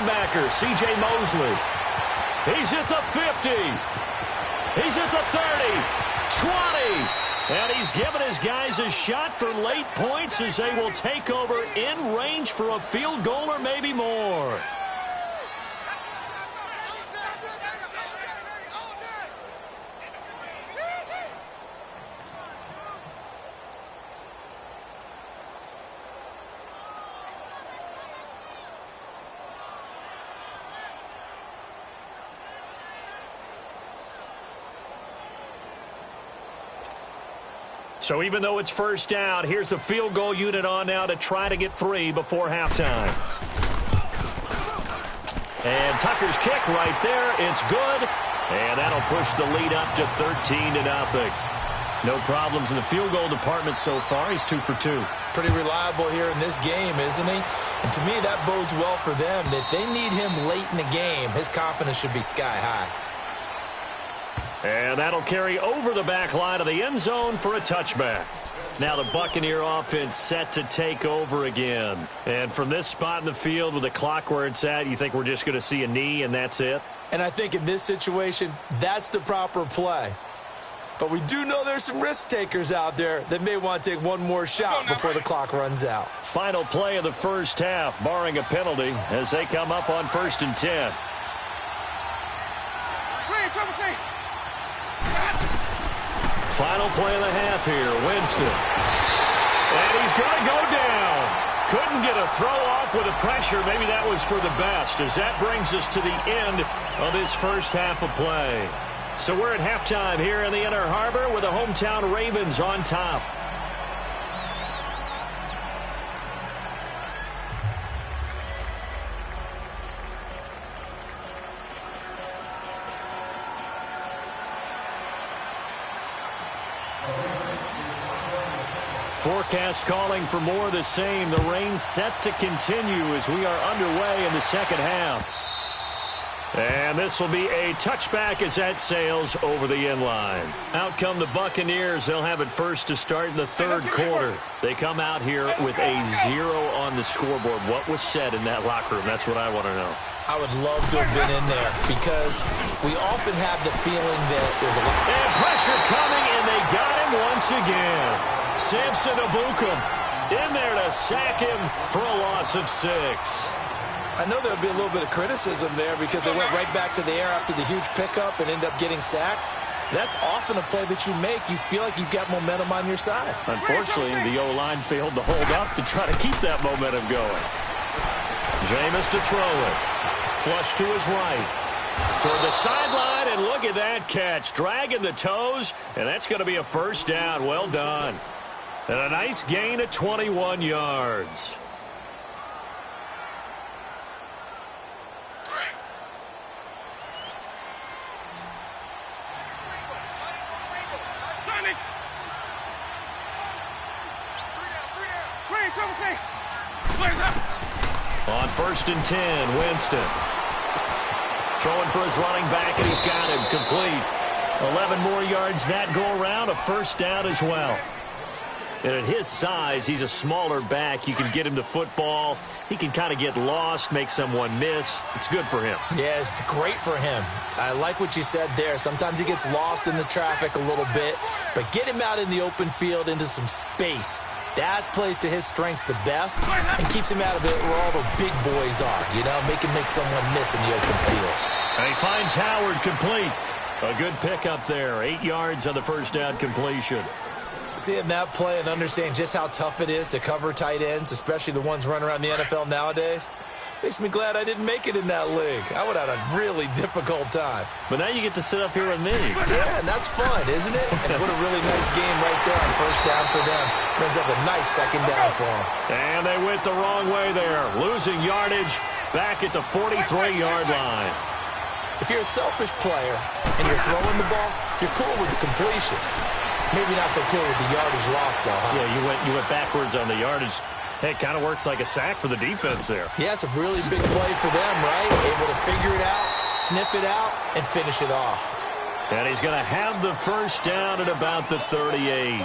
linebacker, C.J. Mosley. He's at the 50. He's at the 30, 20. And he's given his guys a shot for late points as they will take over in range for a field goal or maybe more. So even though it's first down, here's the field goal unit on now to try to get 3 before halftime. And Tucker's kick right there. It's good. And that'll push the lead up to 13-0. No problems in the field goal department so far. He's 2 for 2. Pretty reliable here in this game, isn't he? And to me, that bodes well for them. If they need him late in the game, his confidence should be sky high. And that'll carry over the back line of the end zone for a touchback. Now the Buccaneer offense set to take over again. And from this spot in the field with the clock where it's at, you think we're just going to see a knee and that's it? And I think in this situation, that's the proper play. But we do know there's some risk takers out there that may want to take one more shot before the clock runs out. Final play of the first half, barring a penalty, as they come up on 1st and 10. Final play of the half here, Winston. And he's going to go down. Couldn't get a throw off with the pressure. Maybe that was for the best, as that brings us to the end of this first half of play. So we're at halftime here in the Inner Harbor with the hometown Ravens on top. Forecast calling for more of the same. The rain set to continue as we are underway in the second half. And this will be a touchback as that sails over the end line. Out come the Buccaneers. They'll have it first to start in the third quarter. They come out here with a 0 on the scoreboard. What was said in that locker room? That's what I want to know. I would love to have been in there because we often have the feeling that there's a lot. And pressure coming, and they got him once again. Samson Abukum in there to sack him for a loss of 6. I know there'll be a little bit of criticism there because they went right back to the air after the huge pickup and end up getting sacked. That's often a play that you make. You feel like you've got momentum on your side. Unfortunately, the O-line failed to hold up to try to keep that momentum going. Jameis to throw it. Flush to his right. Toward the sideline, and look at that catch. Dragging the toes, and that's going to be a first down. Well done. And a nice gain of 21 yards. On 1st and 10, Winston. Throwing for his running back, and he's got him complete. 11 more yards that go around, a first down as well. And at his size, he's a smaller back. You can get him to football. He can kind of get lost, make someone miss. It's good for him. Yeah, it's great for him. I like what you said there. Sometimes he gets lost in the traffic a little bit, but get him out in the open field into some space. That plays to his strengths the best and keeps him out of it where all the big boys are, you know, make someone miss in the open field. And he finds Howard complete. A good pickup there. 8 yards on the first down completion. Seeing that play and understanding just how tough it is to cover tight ends, especially the ones running around the NFL nowadays, makes me glad I didn't make it in that league. I would have had a really difficult time. But now you get to sit up here with me. Yeah, and that's fun, isn't it? And what a really nice game right there on first down for them. Brings up a nice second down for them. And they went the wrong way there. Losing yardage back at the 43-yard line. If you're a selfish player and you're throwing the ball, you're cool with the completion. Maybe not so cool with the yardage loss, though, huh? Yeah, you went backwards on the yardage. Hey, it kind of works like a sack for the defense there. Yeah, it's a really big play for them, right? Able to figure it out, sniff it out, and finish it off. And he's going to have the first down at about the 38.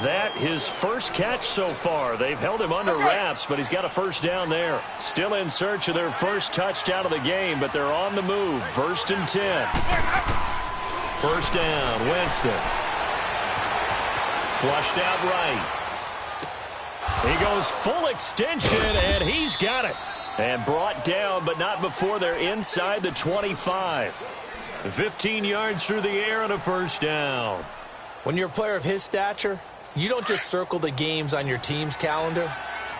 that his first catch so far. They've held him under wraps, but he's got a first down there. Still in search of their first touchdown of the game, but they're on the move. 1st and 10. First down, Winston. Flushed out right. He goes full extension, and he's got it. And brought down, but not before they're inside the 25. 15 yards through the air and a first down. When you're a player of his stature, you don't just circle the games on your team's calendar.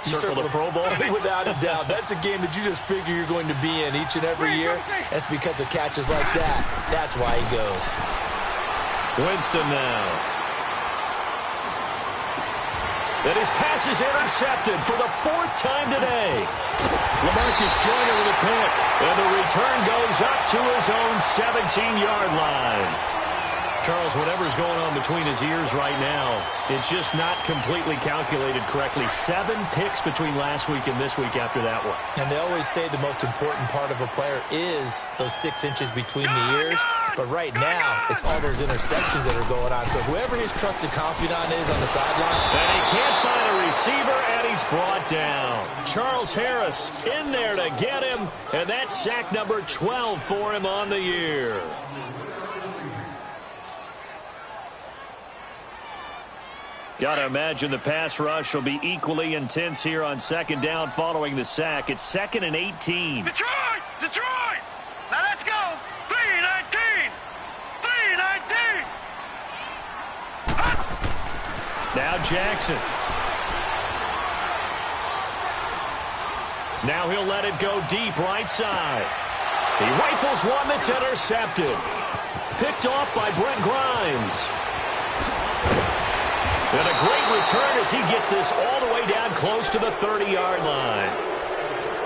You circle the Pro Bowl? Without a doubt. That's a game that you just figure you're going to be in each and every year. That's because of catches like that. That's why he goes. Winston now. And his pass is intercepted for the 4th time today. LaMarcus Joyner with a pick. And the return goes up to his own 17-yard line. Charles, whatever's going on between his ears right now, it's just not completely calculated correctly. 7 picks between last week and this week after that one. And they always say the most important part of a player is those 6 inches between the ears. But right now, it's all those interceptions that are going on. So whoever his trusted confidant is on the sideline. And he can't find a receiver, and he's brought down. Charles Harris in there to get him, and that's sack number 12 for him on the year. Got to imagine the pass rush will be equally intense here on 2nd down following the sack. It's 2nd and 18. Detroit! Detroit! Now let's go! 3-19! 3-19! Now Jackson. Now he'll let it go deep right side. He rifles one that's intercepted. Picked off by Brent Grimes. And a great return as he gets this all the way down close to the 30-yard line.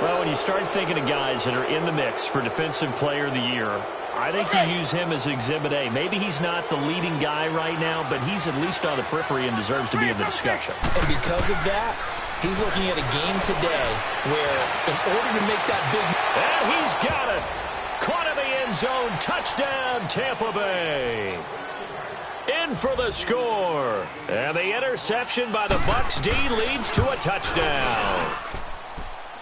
Well, when you start thinking of guys that are in the mix for Defensive Player of the Year, I think you use him as Exhibit A. Maybe he's not the leading guy right now, but he's at least on the periphery and deserves to be in the discussion. And because of that, he's looking at a game today where in order to make that big... And he's got it. Caught in the end zone. Touchdown, Tampa Bay. In for the score. And the interception by the Bucs D leads to a touchdown.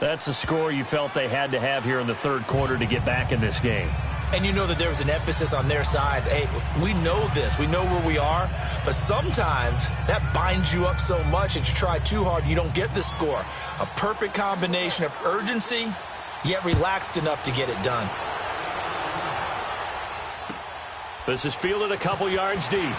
That's a score you felt they had to have here in the 3rd quarter to get back in this game. And you know that there was an emphasis on their side. Hey, we know this. We know where we are. But sometimes that binds you up so much that you try too hard, you don't get the score. A perfect combination of urgency, yet relaxed enough to get it done. This is fielded a couple yards deep.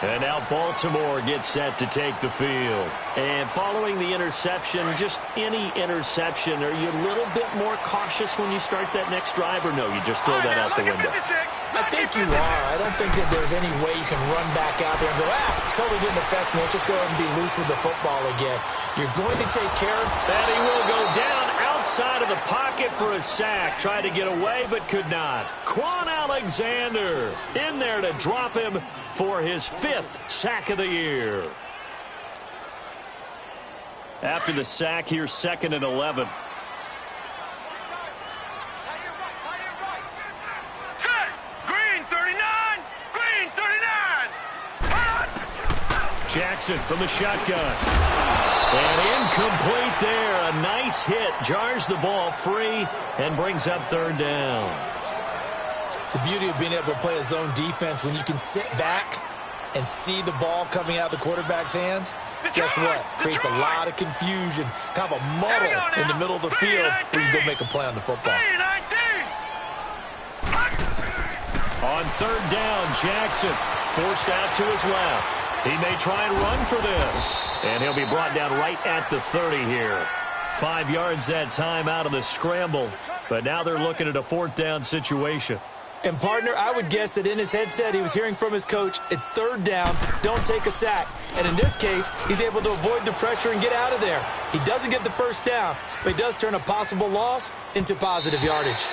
And now Baltimore gets set to take the field. And following the interception, just any interception, are you a little bit more cautious when you start that next drive, or no, you just throw that out the window? I think you are. I don't think that there's any way you can run back out there and go, totally didn't affect me. Let's just go ahead and be loose with the football again. You're going to take care of... And he will go down outside of the pocket for a sack. Tried to get away, but could not. Quan Alexander in there to drop him for his 5th sack of the year. After the sack, here's 2nd and 11. Jackson from the shotgun. And incomplete there. A nice hit. Jars the ball free and brings up 3rd down. The beauty of being able to play a zone defense when you can sit back and see the ball coming out of the quarterback's hands, guess what? Creates a lot of confusion, kind of a muddle in the middle of the field where you go make a play on the football. On 3rd down, Jackson forced out to his left. He may try and run for this. And he'll be brought down right at the 30 here. 5 yards that time out of the scramble. But now they're looking at a 4th down situation. And, partner, I would guess that in his headset he was hearing from his coach, it's 3rd down, don't take a sack. And in this case, he's able to avoid the pressure and get out of there. He doesn't get the first down, but he does turn a possible loss into positive yardage.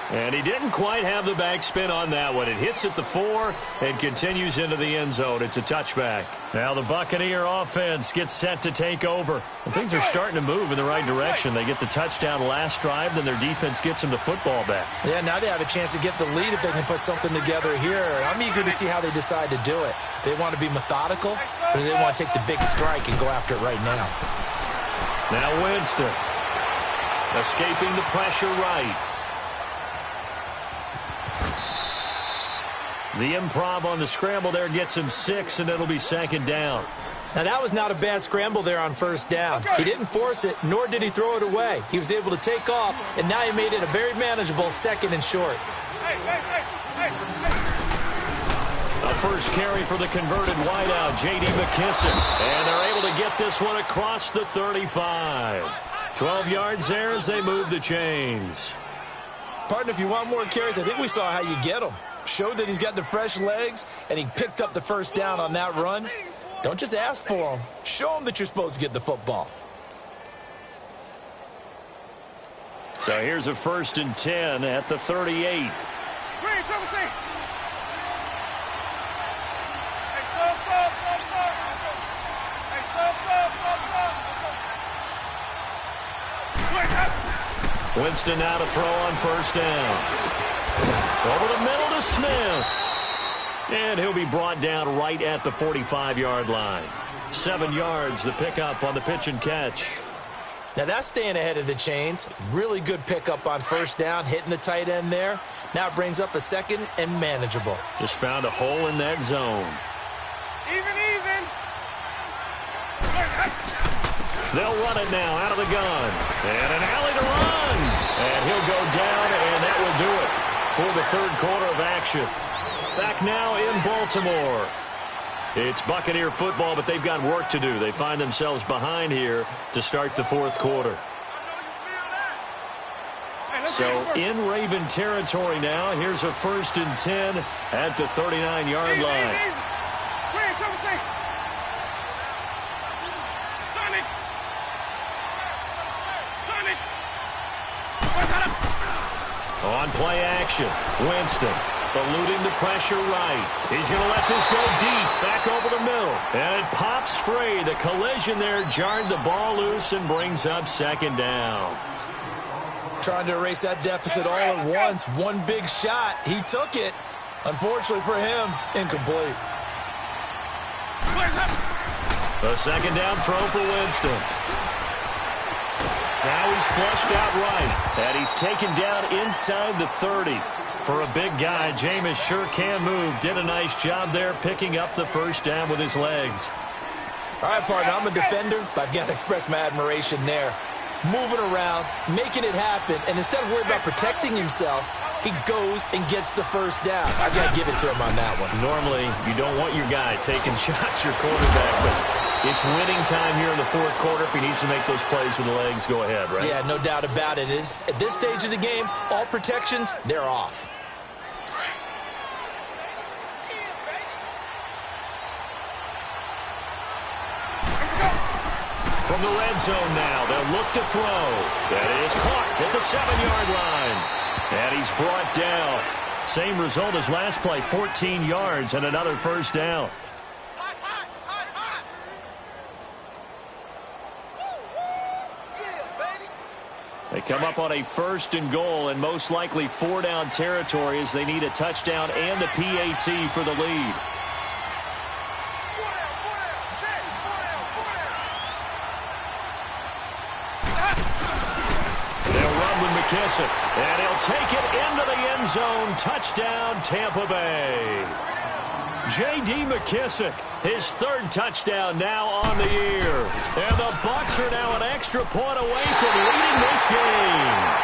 And he didn't quite have the backspin on that one. It hits at the 4 and continues into the end zone. It's a touchback. Now the Buccaneer offense gets set to take over. And things are starting to move in the right direction. They get the touchdown last drive, then their defense gets them the football back. Yeah, now they have a chance to get the lead if they can put something together here. I'm eager to see how they decide to do it. If they want to be methodical, or do they want to take the big strike and go after it right now? Now Winston escaping the pressure right. The improv on the scramble there gets him 6, and it'll be second down. Now, that was not a bad scramble there on first down. He didn't force it, nor did he throw it away. He was able to take off, and now he made it a very manageable second and short. A first carry for the converted wideout, J.D. McKissick. And they're able to get this one across the 35. 12 yards there as they move the chains. Partner, if you want more carries, I think we saw how you get them. Showed that he's got the fresh legs, and he picked up the first down on that run. Don't just ask for him. Show him that you're supposed to get the football. So here's a 1st and 10 at the 38. Winston now to throw on first down. Over the middle to Smith. And he'll be brought down right at the 45-yard line. 7 yards, the pickup on the pitch and catch. Now that's staying ahead of the chains. Really good pickup on first down, hitting the tight end there. Now it brings up a second and manageable. Just found a hole in that zone. Even. They'll run it now out of the gun. And an alley to run. And he'll go down, and that will do it for the third quarter of action. Back now in Baltimore. It's Buccaneer football, but they've got work to do. They find themselves behind here to start the fourth quarter. So in Raven territory now, here's a 1st and 10 at the 39-yard line. On play action, Winston eluding the pressure right. He's going to let this go deep, back over the middle. And it pops free. The collision there jarred the ball loose and brings up second down. Trying to erase that deficit all at once. One big shot. He took it. Unfortunately for him, incomplete. A second down throw for Winston. Now he's flushed out right, and he's taken down inside the 30. For a big guy, Jameis sure can move. Did a nice job there picking up the first down with his legs. All right, partner, I'm a defender, but I've got to express my admiration there. Moving around, making it happen, and instead of worrying about protecting himself, he goes and gets the first down. I've got to give it to him on that one. Normally, you don't want your guy taking shots, your quarterback, but it's winning time here in the fourth quarter. If he needs to make those plays with the legs, go ahead, right? Yeah, no doubt about it. At this stage of the game, all protections, they're off. From the red zone now, they'll look to throw. That is caught at the 7-yard line. And he's brought down. Same result as last play, 14 yards and another first down. They come up on a 1st and goal and most likely 4-down territory as they need a touchdown and the PAT for the lead. McKissick, and he'll take it into the end zone. Touchdown, Tampa Bay. J.D. McKissick, his 3rd touchdown now on the year. And the Bucs are now an extra point away from leading this game.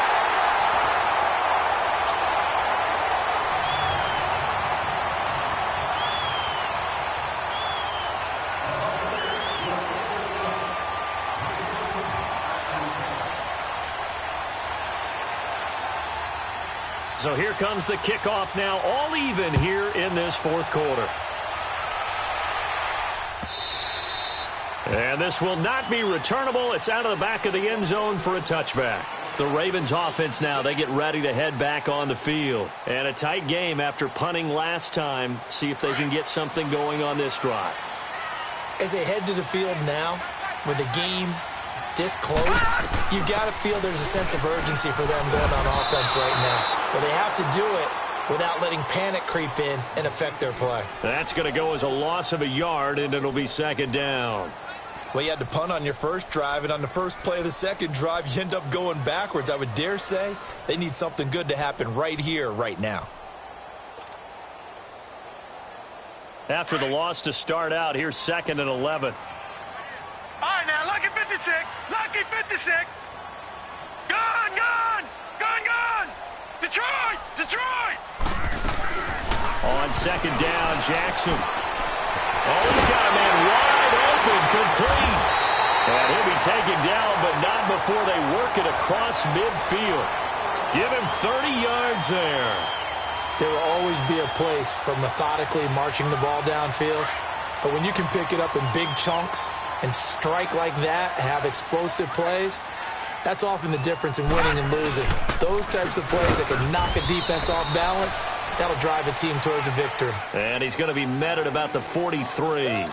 So here comes the kickoff now, all even here in this fourth quarter. And this will not be returnable. It's out of the back of the end zone for a touchback. The Ravens offense now, they get ready to head back on the field. And a tight game after punting last time. See if they can get something going on this drive. As they head to the field now, with the game this close, you've got to feel there's a sense of urgency for them going on offense right now. But they have to do it without letting panic creep in and affect their play. That's going to go as a loss of a yard, and it'll be second down. Well, you had to punt on your first drive, and on the first play of the second drive, you end up going backwards. I would dare say they need something good to happen right here, right now. After the loss to start out, here's 2nd and 11. All right, now, lucky 56. Lucky 56. Gone, gone. Gone, gone. Detroit, Detroit. On second down, Jackson. Oh, he's got a man wide open, complete. And he'll be taken down, but not before they work it across midfield. Give him 30 yards there. There will always be a place for methodically marching the ball downfield. But when you can pick it up in big chunks and strike like that, have explosive plays, that's often the difference in winning and losing. Those types of plays that can knock a defense off balance, that'll drive a team towards a victory. And he's going to be met at about the 43.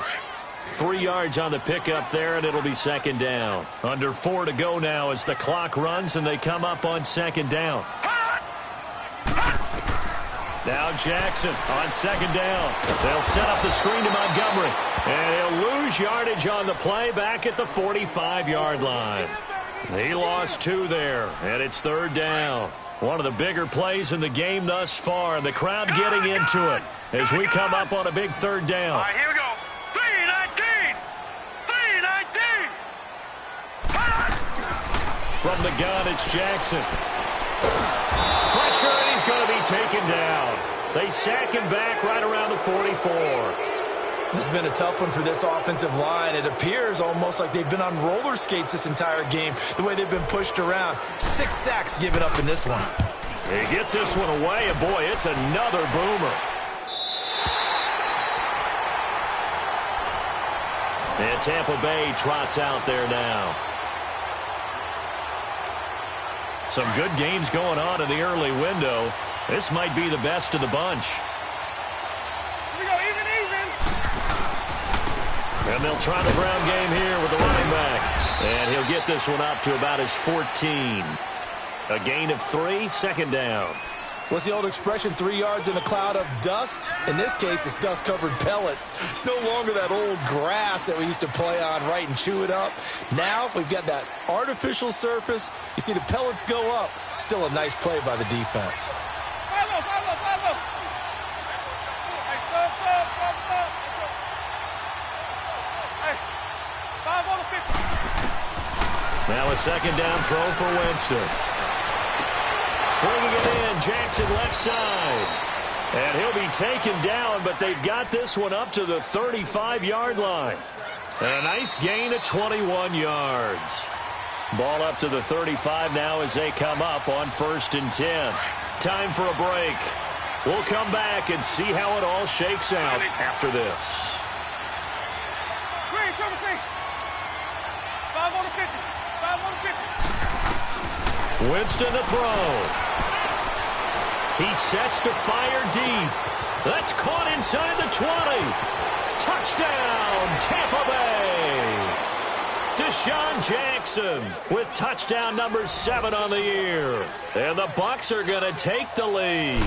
3 yards on the pickup there, and it'll be second down. Under 4 to go now as the clock runs, and they come up on second down. Now Jackson on second down. They'll set up the screen to Montgomery. And he'll lose yardage on the play back at the 45-yard line. He lost 2 there, and it's third down. One of the bigger plays in the game thus far, and the crowd getting into it as we come up on a big third down. All right, here we go. 3-19. 3-19. From the gun, it's Jackson. Pressure, and he's going to be taken down. They sack him back right around the 44. This has been a tough one for this offensive line. It appears almost like they've been on roller skates this entire game, the way they've been pushed around. 6 sacks given up in this one. He gets this one away, and boy, it's another boomer. And Tampa Bay trots out there now. Some good games going on in the early window. This might be the best of the bunch. Here we go, even. And they'll try the ground game here with the running back. And he'll get this one up to about his 14. A gain of 3, second down. What's the old expression, 3 yards in a cloud of dust? In this case, it's dust-covered pellets. It's no longer that old grass that we used to play on, right, and chew it up. Now we've got that artificial surface. You see the pellets go up. Still a nice play by the defense. Follow. Hey, stop. Hey, 5 on the 50. Now a second down throw for Winston. Bringing it in, Jackson left side. And he'll be taken down, but they've got this one up to the 35-yard line. And a nice gain of 21 yards. Ball up to the 35 now as they come up on 1st and 10. Time for a break. We'll come back and see how it all shakes out after this. Green, Trevor, 5 on the 50. 5 on the 50. Winston to throw. He sets to fire deep. That's caught inside the 20. Touchdown, Tampa Bay. Deshaun Jackson with touchdown number 7 on the year. And the Bucs are going to take the lead.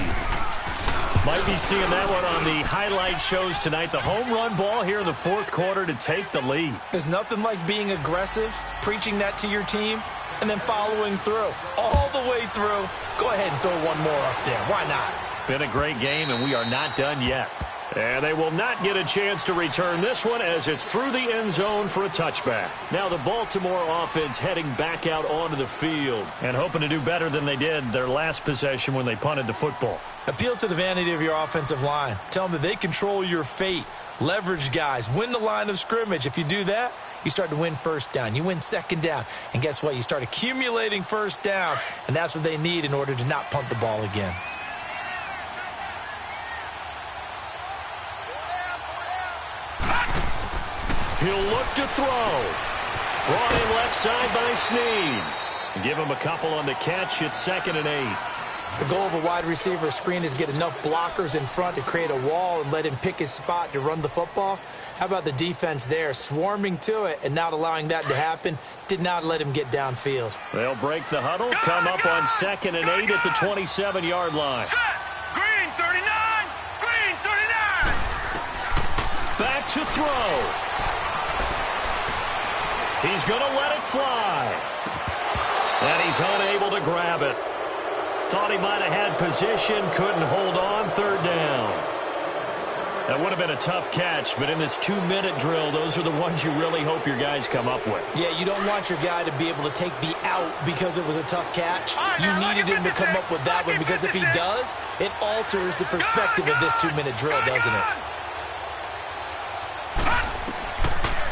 Might be seeing that one on the highlight shows tonight. The home run ball here in the 4th quarter to take the lead. There's nothing like being aggressive, preaching that to your team, and then following through. All the way through. Go ahead and throw one more up there. Why not? Been a great game, and we are not done yet. And they will not get a chance to return this one as it's through the end zone for a touchback. Now the Baltimore offense heading back out onto the field and hoping to do better than they did their last possession when they punted the football. Appeal to the vanity of your offensive line. Tell them that they control your fate. Leverage guys. Win the line of scrimmage. If you do that, you start to win first down. You win second down. And guess what? You start accumulating first downs. And that's what they need in order to not punt the ball again. He'll look to throw. Brought in left side by Snead. Give him a couple on the catch. It's 2nd and 8. The goal of a wide receiver screen is get enough blockers in front to create a wall and let him pick his spot to run the football. How about the defense there, swarming to it and not allowing that to happen? Did not let him get downfield. They'll break the huddle, come up on 2nd and 8 at the 27-yard line. Set. Green 39. Green 39. Back to throw. He's going to let it fly. And he's unable to grab it. Thought he might have had position, couldn't hold on, 3rd down. That would have been a tough catch, but in this 2-minute drill, those are the ones you really hope your guys come up with. Yeah, you don't want your guy to be able to take the out because it was a tough catch. You needed him to come up with that one because if he does, it alters the perspective of this 2-minute drill, doesn't it?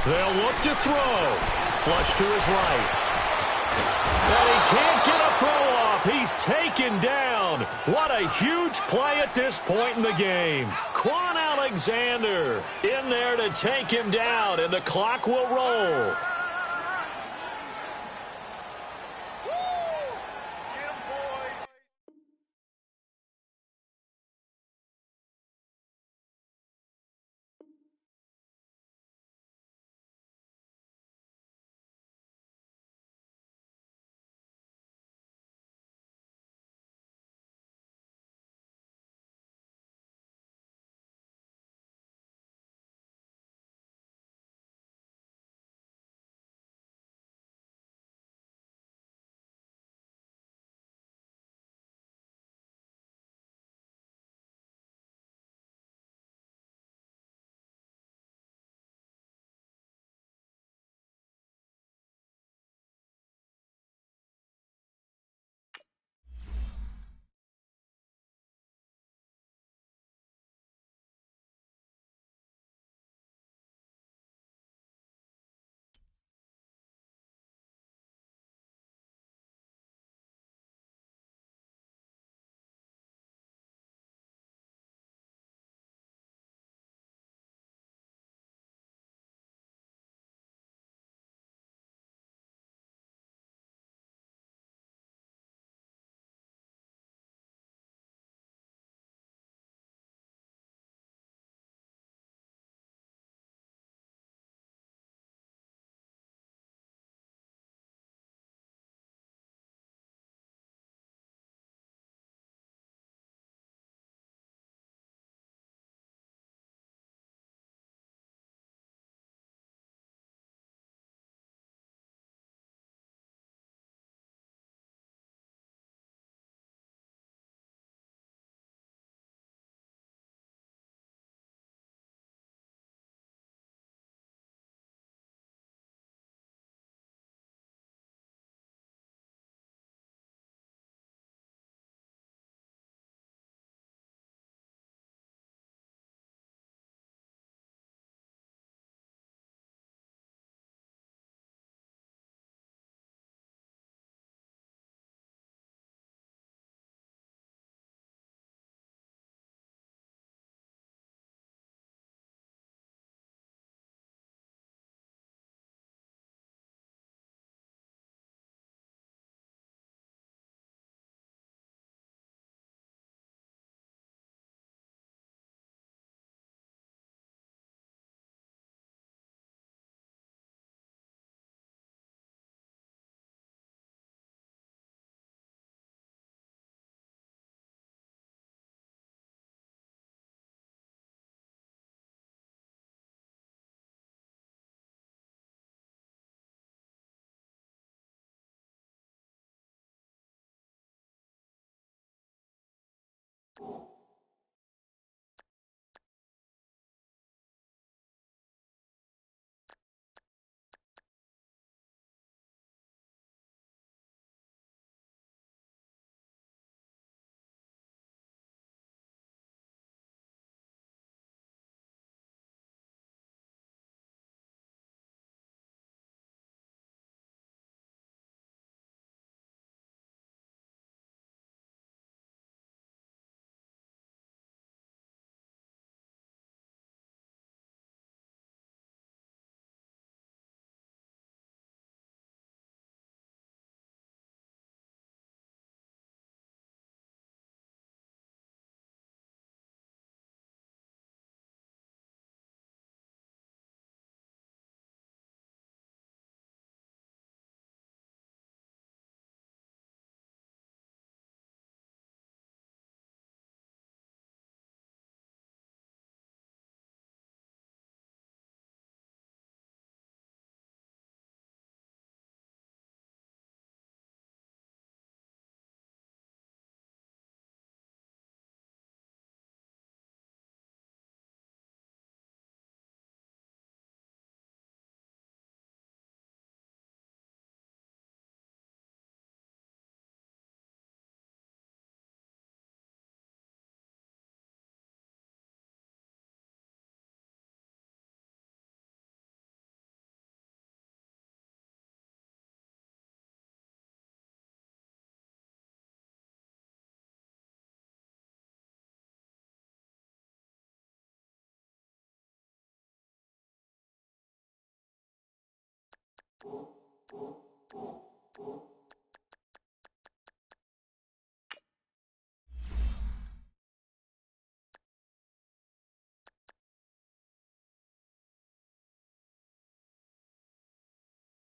They'll look to throw. Flush to his right. And he can't get a throw off. He's taken down. What a huge play at this point in the game. Quan Alexander in there to take him down, and the clock will roll.